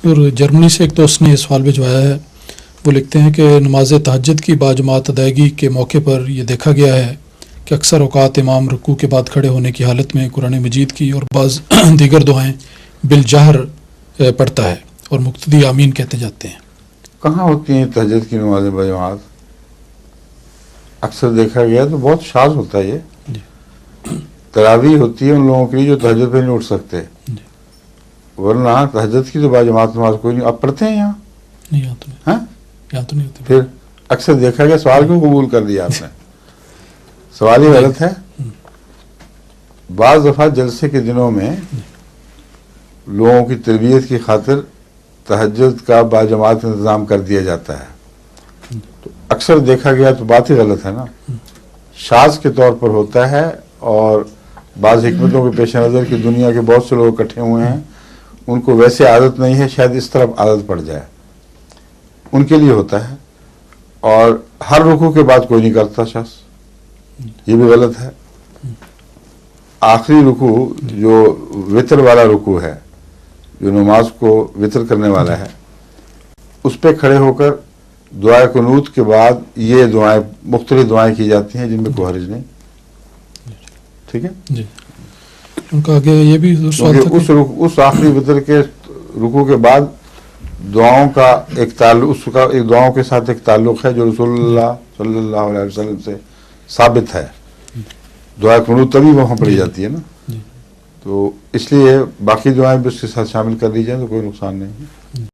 اور جرمنی سے ایک دوست نے یہ سوال بھجوایا ہے. وہ لکھتے ہیں کہ نماز تہجد کی باجماعت ادائیگی کے موقع پر یہ دیکھا گیا ہے کہ اکثر اوقات امام رکوع کے بعد کھڑے ہونے کی حالت میں قرآن مجید کی اور بعض دیگر دعائیں بالجہر پڑھتا ہے اور مقتدی آمین کہتے جاتے ہیں. کہاں ہوتی ہیں تہجد کی نماز باجماعت؟ اکثر دیکھا گیا تو بہت شاذ ہوتا ہے. یہ تراویح ہوتی ہے ان لوگوں کے لیے جو تہجد پہ نہیں اٹھ سکتے، ورنہ تہجد کی تو باجماعت نماز کوئی نہیں. آپ پڑھتے ہیں یہاں؟ نہیں یہاں تو نہیں، ہاں یہاں تو نہیں ہوتی. پھر اکثر دیکھا گیا. سوال کیوں قبول کر دیا آپ نے؟ سوال ہی غلط ہے. بعض دفعہ جلسے کے دنوں میں لوگوں کی تربیت کی خاطر تہجد کا باجماعت انتظام کر دیا جاتا ہے، تو اکثر دیکھا گیا تو بات ہی غلط ہے نا. شاذ کے طور پر ہوتا ہے، اور بعض حکمتوں کے پیش نظر کی دنیا کے بہت سے لوگ اکٹھے ہوئے ہیں، ان کو ویسے عادت نہیں ہے، شاید اس طرف عادت پڑ جائے، ان کے لیے ہوتا ہے. اور ہر رکوع کے بعد کوئی نہیں کرتا شخص، یہ بھی غلط ہے. آخری رکوع جو وطر والا رکوع ہے، جو نماز کو وطر کرنے والا ہے، اس پہ کھڑے ہو کر دعائے قنوت کے بعد یہ دعائیں، مختلف دعائیں کی جاتی ہیں جن میں کوئی حرج نہیں. ٹھیک ہے جی. ان کا آگے یہ بھی سوال تھا کہ اس آخری وطر کے رکوع کے بعد دعاؤں کا ایک تعلق، اس کا ایک دعاؤں کے ساتھ ایک تعلق ہے جو رسول اللہ صلی اللہ علیہ وسلم سے ثابت ہے. دعائے قنوت تبھی وہاں پڑھی جاتی ہے نا، تو اس لیے باقی دعائیں بھی اس کے ساتھ شامل کر لی جائیں تو کوئی نقصان نہیں ہے.